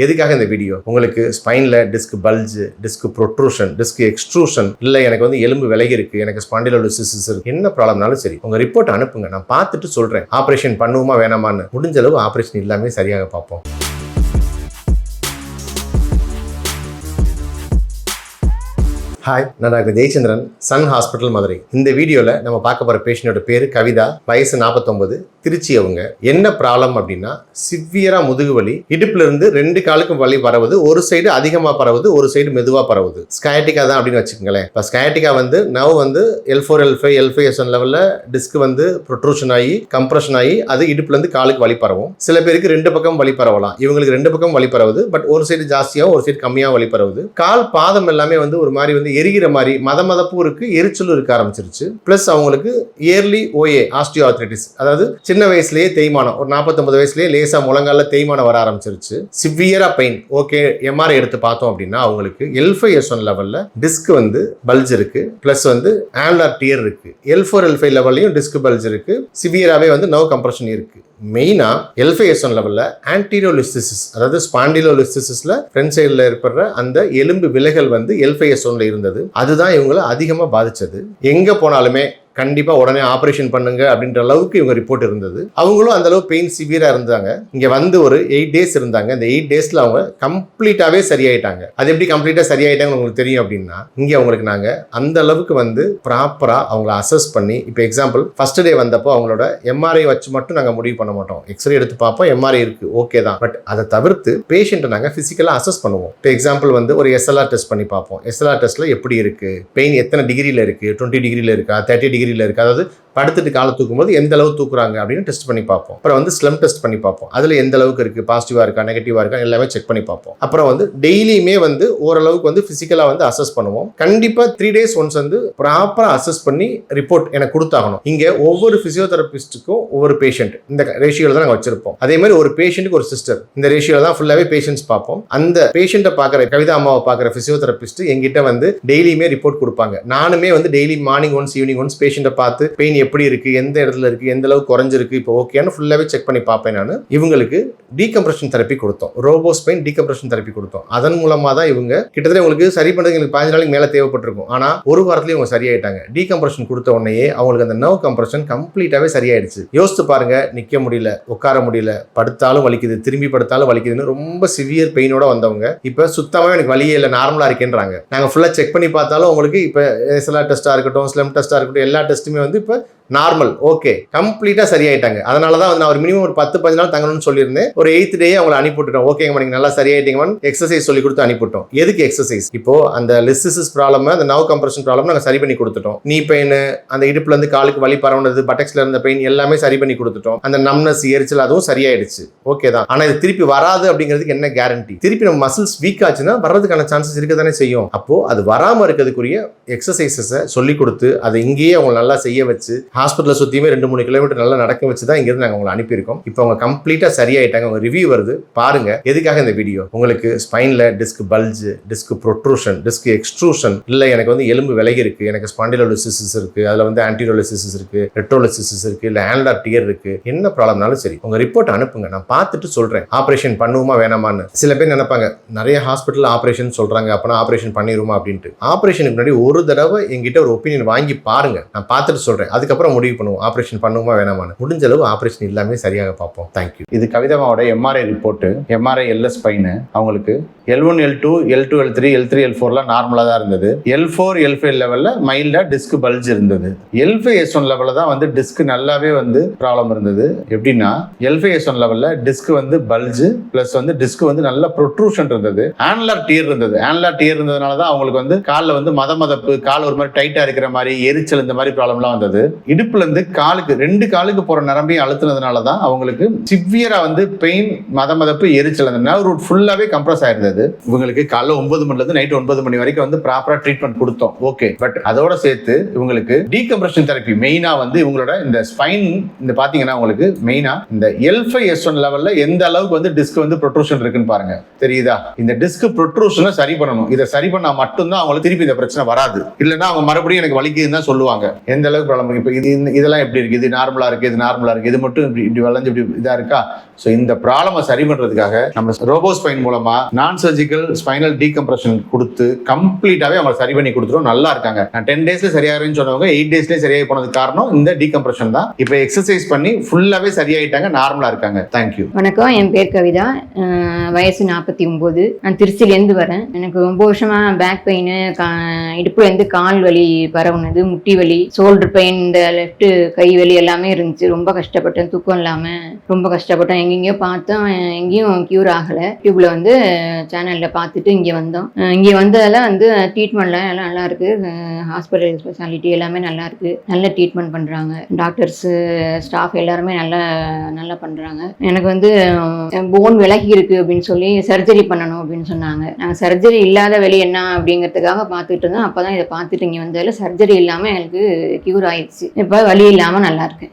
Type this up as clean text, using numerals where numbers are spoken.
எதுக்காக இந்த வீடியோ? உங்களுக்கு ஸ்பைன்ல disc bulge, disc protrusion, disc extrusion, இல்ல எனக்கு வந்து எலும்பு விலகி இருக்கு, எனக்கு ஸ்பாண்டிலோலிசிஸ் இருக்கு, என்ன ப்ராப்ளம்னாலும் சரி உங்க ரிப்போர்ட் அனுப்புங்க. நான் பார்த்துட்டு சொல்றேன் ஆபரேஷன் பண்ணுவோமா வேணாமான்னு. முடிஞ்ச அளவு ஆபரேஷன் இல்லாம சரியாக பார்ப்போம். ஹாய், நான் doctor Jayachandran, Sun hospital Madurai. இந்த வீடியோவில் நம்ம பார்க்க போகிற பேஷண்டோட பேர் கவிதா, வயசு 49, திருச்சி. அவங்க என்ன ப்ராப்ளம் அப்படின்னா, சிவியராக முதுகு வலி, இடுப்புல இருந்து 2 காலுக்கும் வலி பரவுது. ஒரு சைடு அதிகமாக பரவுது, ஒரு சைடு மெதுவாக பரவுது. ஸ்கயாட்டிகா தான் அப்படின்னு வச்சுக்கோங்களேன். இப்போ ஸ்கயாட்டிகா வந்து நவ் வந்து L4 L5 L5 S1 லெவலில் டிஸ்க் வந்து ப்ரொட்ரூஷன் ஆகி கம்ப்ரெஷன் ஆகி அது இடுப்புலேருந்து காலுக்கு வலி பரவும். சில பேருக்கு 2 பக்கம் வலி பரவலாம். இவங்களுக்கு 2 பக்கம் வலி பரவுது, பட் ஒரு சைடு ஜாஸ்தியாகவும் ஒரு சைடு கம்மியாக வலி பரவுது. கால் பாதம் எல்லாமே வந்து ஒரு மாதிரி வந்து எரிகிற மாதிரி மதமதப்பும் இருக்கு, எரிச்சலும் இருக்க ஆரம்பிச்சிருச்சு. பிளஸ் அவங்களுக்கு இயர்லி OA ஆஸ்டியோஆர்த்ரைட்டிஸ், அதாவது சின்ன வயசுலயே தேய்மானம், ஒரு 49 வயசுலயே லேசா முழங்கால தேய்மானம் வர ஆரம்பிச்சிருச்சு. சிவியரா பெயின். ஓகே, MRI எடுத்து பார்த்தோம் அப்படின்னா அவங்களுக்கு L5 S1 லெவல்ல டிஸ்க் வந்து பல்ஜ் இருக்கு, பிளஸ் வந்து ஆனுலர் டியர் இருக்கு. L4 L5 லெவல்லையும் டிஸ்க் பல்ஜ் இருக்கு, சிவியராவே வந்து நர்வ் கம்ப்ரெஷன் இருக்கு. மெயினா L5 S1 லெவல்ல ஆன்டீரியோலிஸ்திசிஸ், அதாவது ஸ்பாண்டிலோலிஸ்திசிஸ்ல ஃப்ரண்ட் சைடுல ஏற்படுற அந்த எலும்பு விலகல் வந்து L5 S1ல இருந்தது. அதுதான் இவங்களை அதிகமாக பாதிச்சது. எங்க போனாலுமே கண்டிப்பா உடனே ஆபரேஷன் பண்ணுங்க அப்படின்ற அளவுக்கு இவங்க ரிப்போர்ட் இருந்தது. அவங்களும் அந்த அளவு பெயின் சிவியரா இருந்தாங்க. இங்க வந்து ஒரு 8 days இருந்தாங்க. இந்த 8 daysல அவங்க கம்ப்ளீட்டாவே சரியாயிட்டாங்க. அது எப்படி கம்ப்ளீட்டா சரியாயிட்டாங்கன்னு உங்களுக்கு தெரியும் அப்படின்னா, இங்க அவங்களுக்கு நாங்க அந்த அளவுக்கு வந்து ப்ராப்பரா அவங்கள அசஸ் பண்ணி, இப்போ எக்ஸாம்பிள் ஃபர்ஸ்ட் டே வந்தப்போ அவங்களோட MRI வச்சு மட்டும் நாங்க முடிவு பண்ண மாட்டோம். எக்ஸ்ரே எடுத்து பார்ப்போம், MRI இருக்கு, ஓகே தான். பட் அதை தவிர்த்து பேஷண்ட்டை நாங்க பிசிக்கலா அசஸ் பண்ணுவோம். இப்போ எக்ஸாம்பிள் வந்து ஒரு SLR டெஸ்ட் பண்ணி பார்ப்போம். SLR டெஸ்ட்ல எப்படி இருக்கு, பெயின் எத்தனை டிகிரில இருக்கு, 20 டிகிரில இருக்கா, 30 டிகிரில இருக்கு, அதாவது படுத்துட்டு காலை தூக்கும் போது எந்த அளவு தூக்குறாங்க அப்படின்னு டெஸ்ட் பண்ணி பார்ப்போம். அப்புறம் வந்து ஸ்லம் டெஸ்ட் பண்ணி பார்ப்போம். அதுல எந்த அளவுக்கு இருக்கு, பாசிட்டிவா இருக்கா நெகட்டிவா இருக்கா எல்லாமே செக் பண்ணி பார்ப்போம். அப்புறம் வந்து டெய்லியுமே வந்து ஓரளவுக்கு வந்து பிசிக்கலா வந்து அசஸ் பண்ணுவோம். கண்டிப்பா 3 days ஒன்ஸ் வந்து ப்ராப்பரா அசஸ் பண்ணி ரிப்போர்ட் எனக்கு கொடுத்தாகணும். இங்க ஒவ்வொரு பிசியோதெரபிஸ்டுக்கும் ஒவ்வொரு பேஷண்ட் இந்த ரேஷியோல தான் நாங்க வச்சிருப்போம். அதே மாதிரி ஒரு பேஷண்ட்டுக்கு ஒரு சிஸ்டர், இந்த ரேஷியோல தான் ஃபுல்லாவே பேஷண்ட்ஸ் பார்ப்போம். அந்த பேஷண்ட்டை பார்க்குற கவிதா அம்மாவை பார்க்குற பிசியோதெரபிஸ்ட் எங்கிட்ட வந்து டெய்லியுமே ரிப்போர்ட் கொடுப்பாங்க. நானுமே வந்து daily morning once evening once பேஷண்ட்டை பார்த்து பெயின் எப்படி இருக்கு, எந்த இடத்துல இருக்கு, எந்த அளவுக்கு குறைஞ்சிருக்கு, இப்போ ஓகேன்னு ஃபுல்லாவே செக் பண்ணி பார்ப்பேன். நான் இவங்களுக்கு டீகம்ப்ரெஷன் தெரப்பி கொடுத்தோம், ரோபோஸ்பைன் டீகம்ப்ரெஷன் தெரப்பி கொடுத்தோம். அதன் மூலமா தான் இவங்க கிட்டத்தட்ட உங்களுக்கு சரி பண்ணுறது எங்களுக்கு 15 நாளைக்கு மேலே தேவைப்பட்டிருக்கும். ஆனா ஒரு வாரத்திலேயே இவங்க சரியாயிட்டாங்க. டீகம்ப்ரெஷன் கொடுத்த உடனே அவங்களுக்கு அந்த நர்வ் கம்ப்ரெஷன் கம்ப்ளீட்டாவே சரியாயிடுச்சு. யோசித்து பாருங்க, நிக்க முடியல, உட்கார முடியல, படுத்தாலும் வலிக்குது, திரும்பி படுத்தாலும் வலிக்குதுன்னு ரொம்ப சிவியர் பெயினோட வந்தவங்க இப்ப சுத்தமா எனக்கு வலியே இல்லை, நார்மலா இருக்கேன்றாங்க. நாங்க ஃபுல்லா செக் பண்ணி பார்த்தாலும் உங்களுக்கு இப்ப SLR டெஸ்டா இருக்கட்டும், ஸ்லம் டெஸ்டா இருக்கட்டும், எல்லா டெஸ்ட்டுமே வந்து இப்ப நார்மல், ஓகே, கம்ப்ளீட்டா சரியாயிட்டாங்க. அதனால தான் நான் ஒரு மினிமம் ஒரு 10-15 நாள் தங்கணும்னு சொல்லியிருந்தேன். ஒரு 8th டே அவங்களை அனுப்பிவிட்டோம். ஓகேங்க, நீங்க நல்லா சரியாயிட்டீங்கன்னு எக்ஸசைஸ் சொல்லி கொடுத்து அனுப்பிவிட்டோம். எதுக்கு எக்ஸசைஸ்? இப்போ அந்த லிஸ்டிசிஸ் ப்ராப்ளம், அந்த நர்வ் கம்ப்ரெஷன் ப்ராப்ளம் நாங்கள் சரி பண்ணி கொடுத்துட்டோம். நீ பெயின், அந்த இடுப்புல இருந்து காலுக்கு வலி பரவுனது, பட்டக்ஸ்ல இருந்த பெயின் எல்லாமே சரி பண்ணி கொடுத்துட்டோம். அந்த நம்னஸ், எரிச்சல் அதுவும் சரியாயிடுச்சு, ஓகே தான். ஆனா இது திருப்பி வராது அப்படிங்கிறதுக்கு என்ன கேரண்டி? திருப்பி நம்ம மசில்ஸ் வீக் ஆச்சுன்னா வர்றதுக்கான சான்சஸ் இருக்க தானே செய்யும். அப்போ அது வராம இருக்கிறதுக்குரிய எக்ஸசைசஸை சொல்லி கொடுத்து அதை இங்கேயே அவங்க நல்லா செய்ய வச்சு ஹாஸ்பிட்டலை சுற்றியுமே 2-3 கிலோமீட்டர் நல்லா நடக்க வச்சு தான் இங்கிருந்து நாங்கள் உங்களை அனுப்பியிருக்கோம். இப்போ அவங்க கம்ப்ளீட்டாக சரியாயிட்டாங்க. அவங்க ரிவ்யூ வருது பாருங்க. எதுக்காக இந்த வீடியோ? உங்களுக்கு ஸ்பைன்ல disc bulge, disc protrusion, disc extrusion, இல்லை எனக்கு வந்து எலும்பு விலகி இருக்கு, எனக்கு ஸ்பாண்டிலோலிசிஸ் இருக்கு, அதில் வந்து ஆன்டீரியோலிசிஸ் இருக்கு, ரெட்ரோலிசிஸ் இருக்கு, இல்லை ஆனுலர் டியர் இருக்கு, என்ன ப்ராப்ளம்னாலும் சரி உங்க ரிப்போர்ட் அனுப்புங்க. நான் பார்த்துட்டு சொல்றேன் ஆபரேஷன் பண்ணுவோமா வேணாமான்னு. சில பேர் நினைப்பாங்க நிறைய ஹாஸ்பிட்டல் ஆபரேஷன் சொல்றாங்க, அப்பனா ஆபரேஷன் பண்ணிடுமா அப்படின்ட்டு. ஆபரேஷனுக்கு முன்னாடி ஒரு தடவை எங்கிட்ட ஒரு ஒப்பீனியன் வாங்கி பாருங்க. நான் பார்த்துட்டு சொல்றேன், அதுக்கப்புறம் முடிவு பண்ணுவோம் ஆபரேஷன் பண்ணுமா வேணாமான்னு. முடிஞ்ச அளவு ஆபரேஷன் இல்லாம சரியாக பார்ப்போம். தேங்க்யூ. இது கவிதாவோட MRI report. MRI LS spine அவங்களுக்கு L1 L2 L2 L3 L3 L4 நார்மலா தான் இருந்தது. L4 L5 லெவல்ல மைல்டா டிஸ்க் பல்ஜ் இருந்தது. L5 S1 லெவல்ல தான் வந்து டிஸ்க் நல்லாவே வந்து ப்ராப்ளம் இருந்தது. எப்படின்னா L5 S1 லெவல்ல டிஸ்க் வந்து பல்ஜ் பிளஸ் வந்து டிஸ்க் வந்து நல்ல ப்ரொட்ரூஷன் இருந்தது, ஆனுலர் டியர் இருந்தது. ஆனுலர் டியர் இருந்ததுனால தான் அவங்களுக்கு வந்து காலில் வந்து மதமதப்பு, கால் ஒரு மாதிரி டைட்டா இருக்கிற மாதிரி, எரிச்சல், இந்த மாதிரி ப்ராப்ளம்லாம் வந்தது. இடுப்புல இருந்து காலுக்கு 2 காலுக்கு போற நரம்பையும் அழுத்தினதுனால தான் அவங்களுக்கு சிவியரா வந்து பெயின், மதமதப்பு, எரிச்சல், அந்த நர்வ் ரூட் ஃபுல்லாவே கம்ப்ரஸ் ஆயிருந்தது. இவங்களுக்கு காலைல 9 மணில இருந்து நைட் 9 மணி வரைக்கும் வந்து ப்ராப்பரா ட்ரீட்மெண்ட் கொடுத்தோம், ஓகே. பட் அதோட சேர்த்து இவங்களுக்கு டீகம்ப்ரெஷன் தெரப்பி மெயினா வந்து இவங்களோட இந்த ஸ்பைன், இந்த பாத்தீங்கன்னா உங்களுக்கு மெயினா இந்த L5 S1 லெவல்ல எந்த அளவுக்கு வந்து டிஸ்க் வந்து ப்ரொட்ரூஷன் இருக்குன்னு பாருங்க, தெரியுதா? இந்த டிஸ்க் ப்ரொட்ரூஷனை சரி பண்ணணும். இதை சரி பண்ணா மட்டும்தான் அவங்களுக்கு திருப்பி இந்த பிரச்சனை வராது. இல்லைன்னா அவங்க மறுபடியும் எனக்கு வலிக்குதுன்னு தான் சொல்லுவாங்க. எந்த அளவுக்கு ப்ராப்ளம். இப்போ இதெல்லாம் எப்படி இருக்குது, இது நார்மலாக இருக்குது, இது நார்மலாக இருக்குது, இது மட்டும் இப்படி இப்படி வளைஞ்சு இப்படி இதாக இருக்கா. ஸோ இந்த ப்ராப்ளமை சரி பண்ணுறதுக்காக நம்ம ரோபோ ஸ்பைன் மூலமாக நான் சர்ஜிக்கல் ஸ்பைனல் டீகம்ப்ரெஷன் கொடுத்து கம்ப்ளீட்டாகவே அவங்க சரி பண்ணி கொடுத்துரும். நல்லா இருக்காங்க. நான் 10 டேஸ்ல சரியாகிறேன்னு சொன்னவங்க 8 டேஸ்லேயே சரியாகி போனதுக்கு காரணம் இந்த டீகம்ப்ரெஷன் தான். இப்போ எக்ஸசைஸ் பண்ணி ஃபுல்லாகவே சரியாயிட்டாங்க, நார்மலாக இருக்காங்க. தேங்க்யூ. வணக்கம், என் பேர் கவிதா. வயசு 49. நான் திருச்சியிலேருந்து வரேன். எனக்கு ரொம்ப வருஷமா பேக் பெயின், இடுப்புலேருந்து கால் வலி பரவுனது, முட்டி வலி, ஷோல்டர் பெயின், இந்த லெஃப்ட் கை வலி எல்லாமே இருந்துச்சு. ரொம்ப கஷ்டப்பட்டேன், தூக்கம் இல்லாமல் ரொம்ப கஷ்டப்பட்டேன். எங்கெங்கேயோ பார்த்தோம், எங்கேயும் க்யூர் ஆகலை. யூடியூப்ல வந்து சேனலில் பார்த்துட்டு இங்கே வந்தோம். இங்கே வந்ததால் வந்து ட்ரீட்மெண்ட்லாம் எல்லாம் நல்லா இருக்கு. ஹாஸ்பிட்டல் ஸ்பெஷாலிட்டி எல்லாமே நல்லா இருக்கு. நல்ல ட்ரீட்மெண்ட் பண்ணுறாங்க. டாக்டர்ஸு, ஸ்டாஃப் எல்லாருமே நல்லா பண்ணுறாங்க. எனக்கு வந்து போன் விலகி இருக்கு அப்படின்னு சொல்லி சர்ஜரி பண்ணணும் அப்படின்னு சொன்னாங்க. நாங்கள் சர்ஜரி இல்லாத வலி என்ன அப்படிங்கிறதுக்காக பார்த்துட்டு இருந்தோம். அப்போ தான் இதை பார்த்துட்டு இங்கே வந்ததில் சர்ஜரி இல்லாமல் எனக்கு க்யூர் ஆயிடுச்சு. இப்போ வலி இல்லாமல் நல்லா இருக்கு.